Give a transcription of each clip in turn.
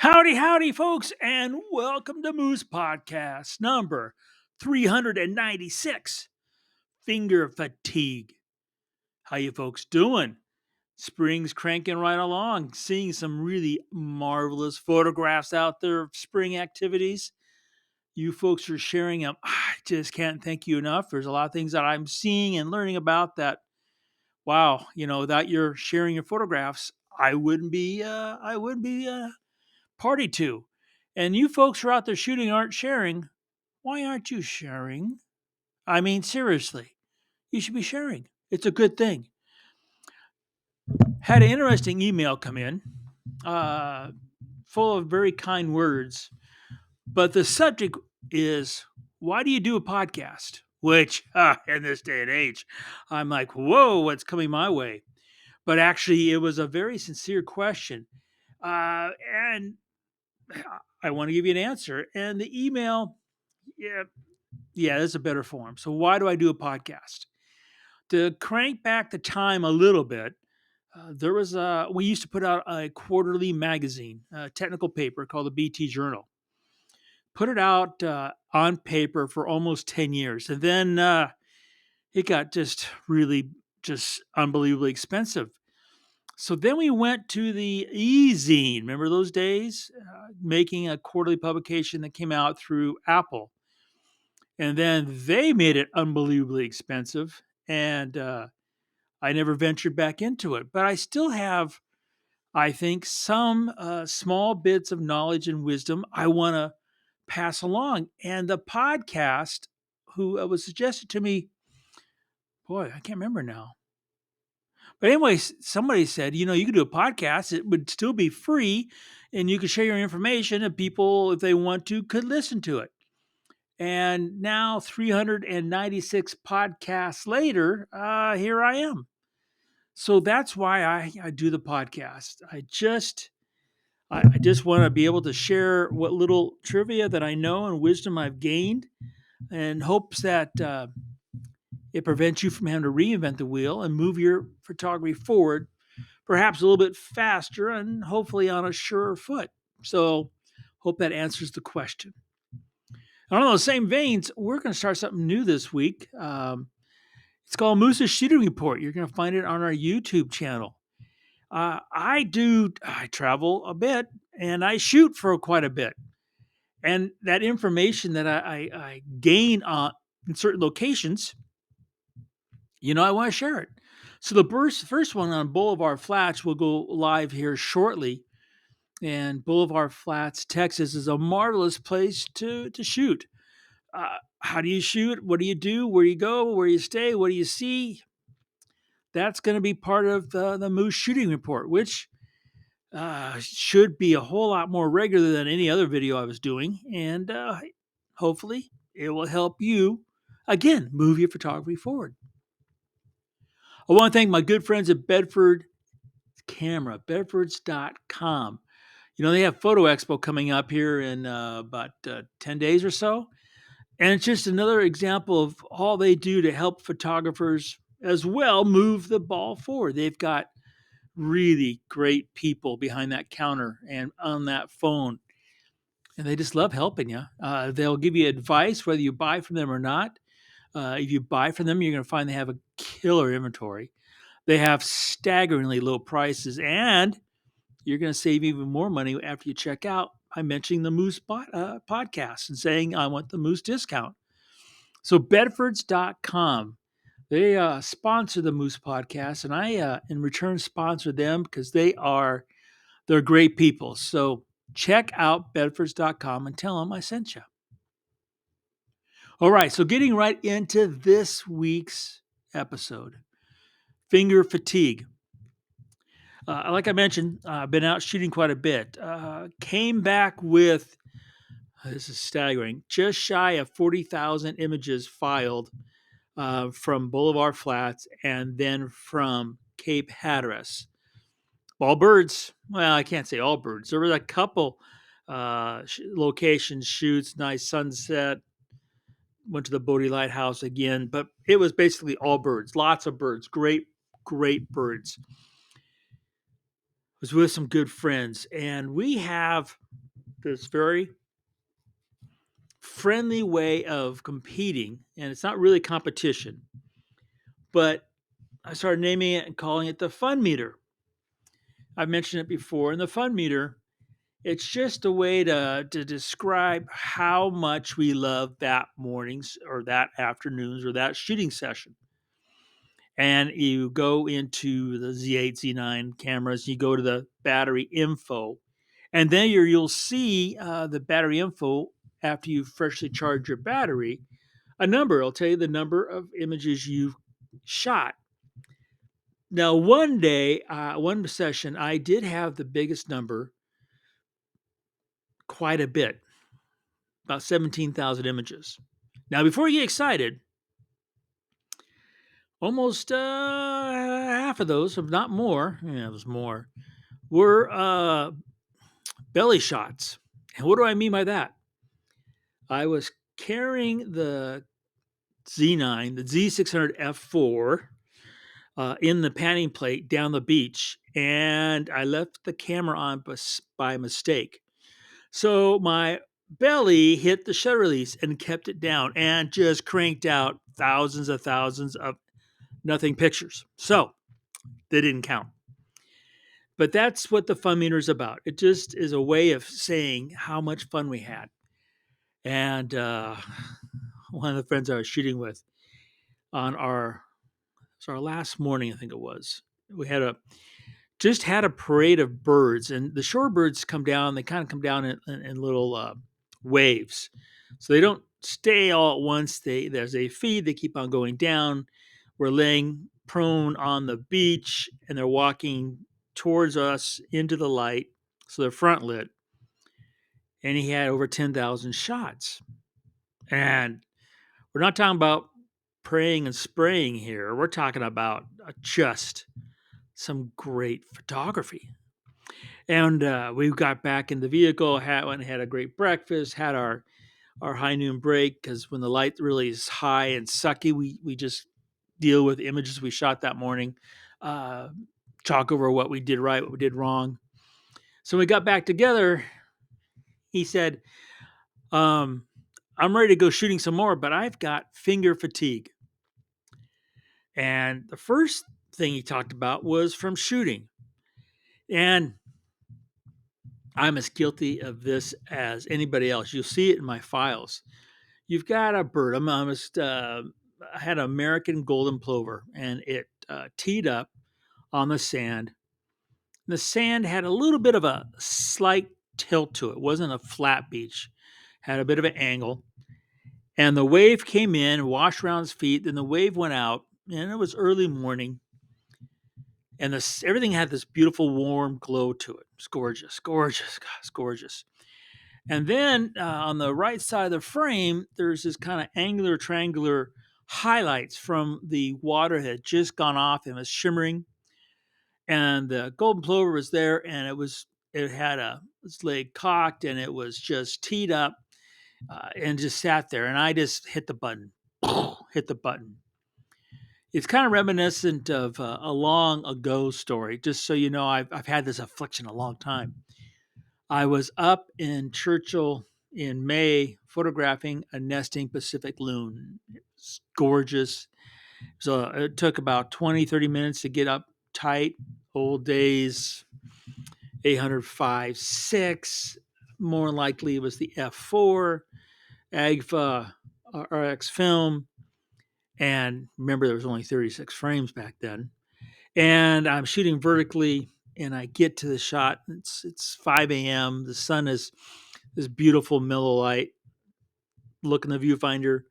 Howdy, howdy, folks, and welcome to Moose Podcast number 396, Finger Fatigue. How you folks doing? Spring's cranking right along, seeing some really marvelous photographs out there of spring activities. You folks are sharing them. I just can't thank you enough. There's a lot of things that I'm seeing and learning about that, wow, without your sharing your photographs, I wouldn't be party to. And you folks who are out there shooting aren't sharing. Why aren't you sharing? I mean, seriously, you should be sharing. It's a good thing. Had an interesting email come in, uh, full of very kind words, but the subject is why do you do a podcast? Which, in this day and age, I'm like, whoa, what's coming my way? But actually, it was a very sincere question. And I want to give you an answer. And the email, yeah, yeah, that's a better form. So why do I do a podcast? To crank back the time a little bit, we used to put out a quarterly magazine, a technical paper called the BT Journal. Put it out on paper for almost 10 years. And then it got just unbelievably expensive. So then we went to the e-zine. Remember those days? Making a quarterly publication that came out through Apple. And then they made it unbelievably expensive. And I never ventured back into it. But I still have, I think, some small bits of knowledge and wisdom I want to pass along. And the podcast, who was suggested to me, boy, I can't remember now. But anyway, somebody said, you could do a podcast. It would still be free, and you could share your information, and people, if they want to, could listen to it. And now, 396 podcasts later, here I am. So that's why I do the podcast. I just want to be able to share what little trivia that I know and wisdom I've gained, and hopes that it prevents you from having to reinvent the wheel and move your photography forward, perhaps a little bit faster and hopefully on a surer foot. So, hope that answers the question. On those same veins, we're going to start something new this week. It's called Moose's Shooting Report. You're going to find it on our YouTube channel. I travel a bit and I shoot for quite a bit. And that information that I gain in certain locations, I want to share it. So the first one on Boulevard Flats will go live here shortly. And Boulevard Flats, Texas is a marvelous place to shoot. How do you shoot? What do you do? Where you go? Where you stay? What do you see? That's going to be part of the Moose Shooting Report, which should be a whole lot more regular than any other video I was doing. And hopefully it will help you, again, move your photography forward. I want to thank my good friends at Bedford Camera, bedfords.com. They have Photo Expo coming up here in about 10 days or so. And it's just another example of all they do to help photographers as well move the ball forward. They've got really great people behind that counter and on that phone, and they just love helping you. They'll give you advice whether you buy from them or not. If you buy from them, you're going to find they have a killer inventory. They have staggeringly low prices, and you're going to save even more money after you check out by mentioning the Moose podcast and saying, I want the Moose discount. So, bedfords.com, they sponsor the Moose podcast, and I, in return, sponsor them because they're great people. So, check out bedfords.com and tell them I sent you. All right, so getting right into this week's episode, finger fatigue. Like I mentioned, I've been out shooting quite a bit. Came back with, this is staggering, just shy of 40,000 images filed from Boulevard Flats and then from Cape Hatteras. All birds. Well, I can't say all birds. There was a couple location shoots, nice sunset. Went to the Bodie Lighthouse again, but it was basically all birds, lots of birds, great birds. was with some good friends, and we have this very friendly way of competing, and it's not really competition, but I started naming it and calling it the fun meter. I've mentioned it before, and the fun meter, it's just a way to describe how much we love that morning's or that afternoon's or that shooting session. And you go into the Z8, Z9 cameras, you go to the battery info, and then you'll see the battery info after you freshly charge your battery. A number, it'll tell you the number of images you've shot. Now, one day, one session, I did have the biggest number quite a bit, about 17,000 images. Now, before you get excited, almost half of those, if not more, yeah, it was more, were belly shots. And what do I mean by that? I was carrying the Z9, the Z600F4, in the panning plate down the beach, and I left the camera on by mistake. So my belly hit the shutter release and kept it down and just cranked out thousands of nothing pictures. So they didn't count. But that's what the fun meter is about. It just is a way of saying how much fun we had. And one of the friends I was shooting with on our last morning, I think it was, we had a parade of birds, and the shorebirds come down. They kind of come down in little waves, so they don't stay all at once. There's a feed. They keep on going down. We're laying prone on the beach, and they're walking towards us into the light, so they're front lit. And he had over 10,000 shots. And we're not talking about praying and spraying here. We're talking about just some great photography. And we got back in the vehicle, went and had a great breakfast, had our high noon break because when the light really is high and sucky, we just deal with the images we shot that morning, uh, talk over what we did right, what we did wrong. So when we got back together, he said, um, I'm ready to go shooting some more, but I've got finger fatigue. And the first thing he talked about was from shooting. And I'm as guilty of this as anybody else. You'll see it in my files. You've got a bird. I had an American golden plover, and it teed up on the sand. The sand had a little bit of a slight tilt to it. It wasn't a flat beach. Had a bit of an angle. And the wave came in, washed around his feet. Then the wave went out, and it was early morning. And everything had this beautiful warm glow to it. It's gorgeous, gorgeous, God, it's gorgeous. And then on the right side of the frame, there's this kind of angular, triangular highlights from the water that had just gone off and was shimmering. And the golden plover was there, and it had its leg cocked, and it was just teed up and just sat there. And I just hit the button, hit the button. It's kind of reminiscent of a long ago story. Just so you know, I've had this affliction a long time. I was up in Churchill in May photographing a nesting Pacific loon. It's gorgeous. So it took about 20, 30 minutes to get up tight. Old days, 805 6. More likely it was the F4, AGFA, RX film. And remember, there was only 36 frames back then. And I'm shooting vertically, and I get to the shot. It's 5 a.m. The sun is this beautiful mellow light. Look in the viewfinder.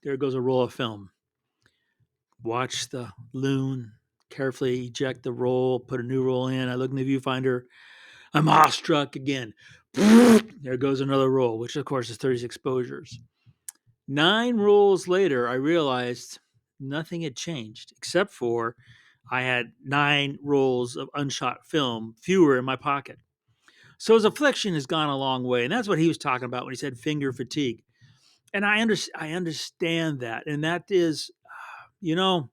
There goes a roll of film. Watch the loon. Carefully eject the roll. Put a new roll in. I look in the viewfinder. I'm awestruck again. There goes another roll, which of course is 36 exposures. 9 rolls later, I realized nothing had changed except for I had 9 rolls of unshot film, fewer in my pocket. So his affliction has gone a long way. And that's what he was talking about when he said finger fatigue. And I understand that. And that is, you know,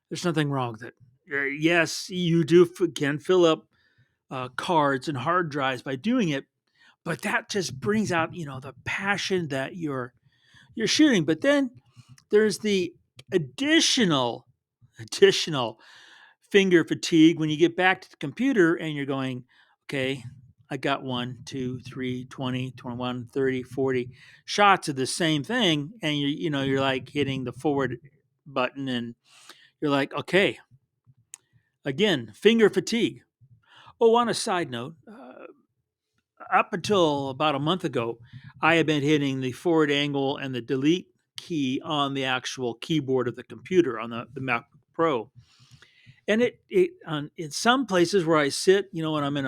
there's nothing wrong with it. Yes, you can fill up cards and hard drives by doing it, but that just brings out the passion that you're shooting. But then there's the additional finger fatigue when you get back to the computer and you're going, okay, I got 1, 2, 3, 20, 21, 30, 40 shots of the same thing. And you're like hitting the forward button and you're like, okay, again, finger fatigue. Oh, on a side note, up until about a month ago, I had been hitting the forward angle and the delete key on the actual keyboard of the computer on the MacBook Pro. And in some places where I sit, when I'm in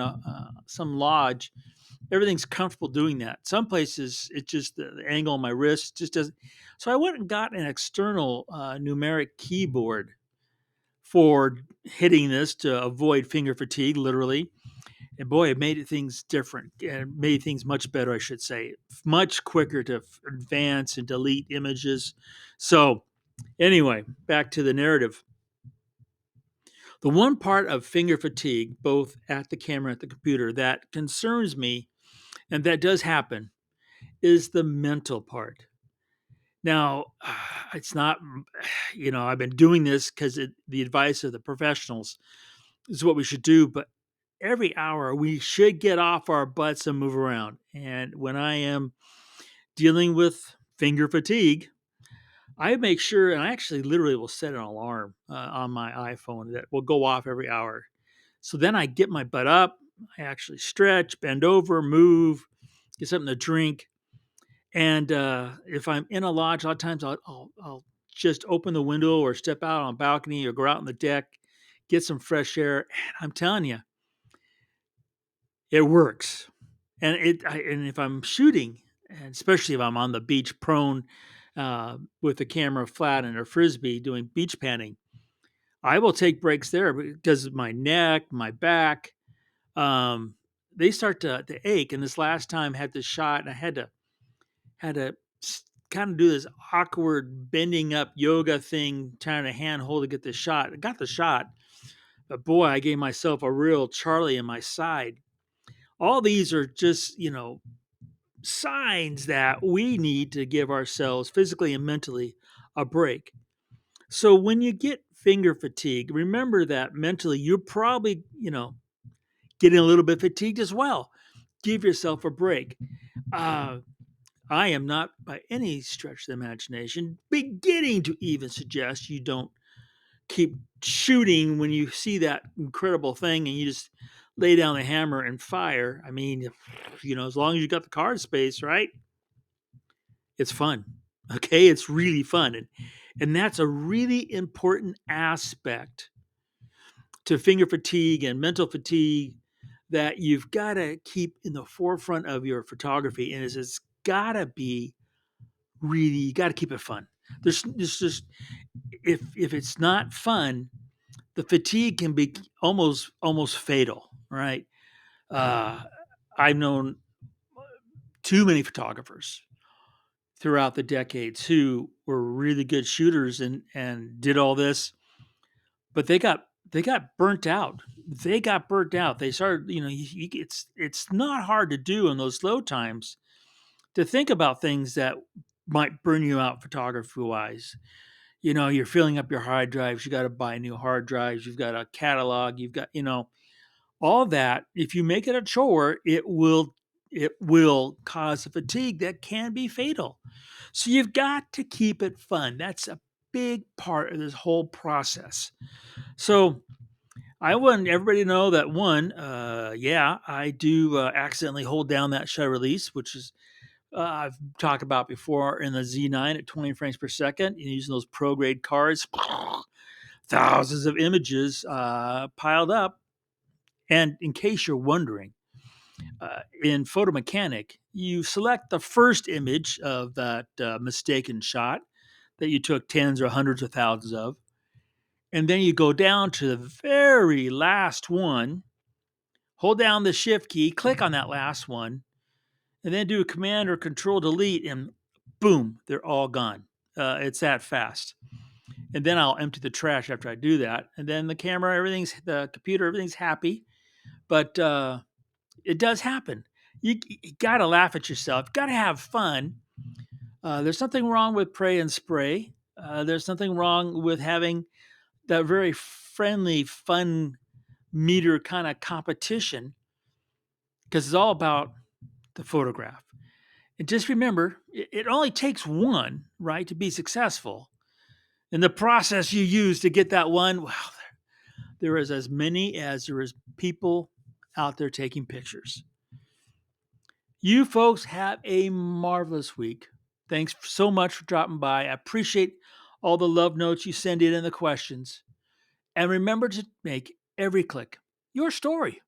some lodge, everything's comfortable doing that. Some places, it just the angle on my wrist just doesn't. So I went and got an external numeric keyboard for hitting this to avoid finger fatigue, literally. And boy, it made things different and made things much better, I should say. Much quicker to advance and delete images. So, anyway, back to the narrative. The one part of finger fatigue, both at the camera and at the computer, that concerns me, and that does happen, is the mental part. Now, it's not, I've been doing this because the advice of the professionals is what we should do, but every hour we should get off our butts and move around. And when I am dealing with finger fatigue, I make sure, and I actually literally will set an alarm on my iPhone that will go off every hour. So then I get my butt up, I actually stretch, bend over, move, get something to drink. And if I'm in a lodge, a lot of times I'll just open the window or step out on a balcony or go out on the deck, get some fresh air. And I'm telling you, it works. And if I'm shooting, and especially if I'm on the beach prone with the camera flat and a frisbee doing beach panning, I will take breaks there because my neck, my back, um, they start to ache. And this last time I had this shot, and I had to kind of do this awkward bending up yoga thing, trying to handhold to get the shot. I got the shot, but boy, I gave myself a real Charlie in my side. All these are just signs that we need to give ourselves physically and mentally a break. So when you get finger fatigue, remember that mentally you're probably, getting a little bit fatigued as well. Give yourself a break. Uh, I am not by any stretch of the imagination beginning to even suggest you don't keep shooting when you see that incredible thing and you just lay down the hammer and fire. I mean, as long as you got the card space, right? It's fun. Okay, it's really fun. And that's a really important aspect to finger fatigue and mental fatigue that you've got to keep in the forefront of your photography. And it's got to be really, you got to keep it fun. There's just, if it's not fun, the fatigue can be almost fatal, right? Uh, I've known too many photographers throughout the decades who were really good shooters and did all this, but they got burnt out. They got burnt out. They started, it's not hard to do in those slow times to think about things that might burn you out photography wise. You're filling up your hard drives. You got to buy new hard drives. You've got a catalog. You've got, all that. If you make it a chore, it will cause a fatigue that can be fatal. So you've got to keep it fun. That's a big part of this whole process. So I want everybody to know that one, yeah, I do accidentally hold down that shutter release, which is I've talked about before in the Z9 at 20 frames per second, and using those pro grade cards, thousands of images piled up. And in case you're wondering, in Photo Mechanic, you select the first image of that mistaken shot that you took tens or hundreds of thousands of, and then you go down to the very last one, hold down the shift key, click on that last one, and then do a command or control delete, and boom, they're all gone. It's that fast. and then I'll empty the trash after I do that. And then the computer, everything's happy. But it does happen. You got to laugh at yourself. Got to have fun. There's nothing wrong with pray and spray. There's nothing wrong with having that very friendly, fun meter kind of competition because it's all about the photograph. And just remember, it only takes one, right, to be successful. And the process you use to get that one, well, there is as many as there is people out there taking pictures. You folks have a marvelous week. Thanks so much for dropping by. I appreciate all the love notes you send in and the questions. And remember to make every click your story.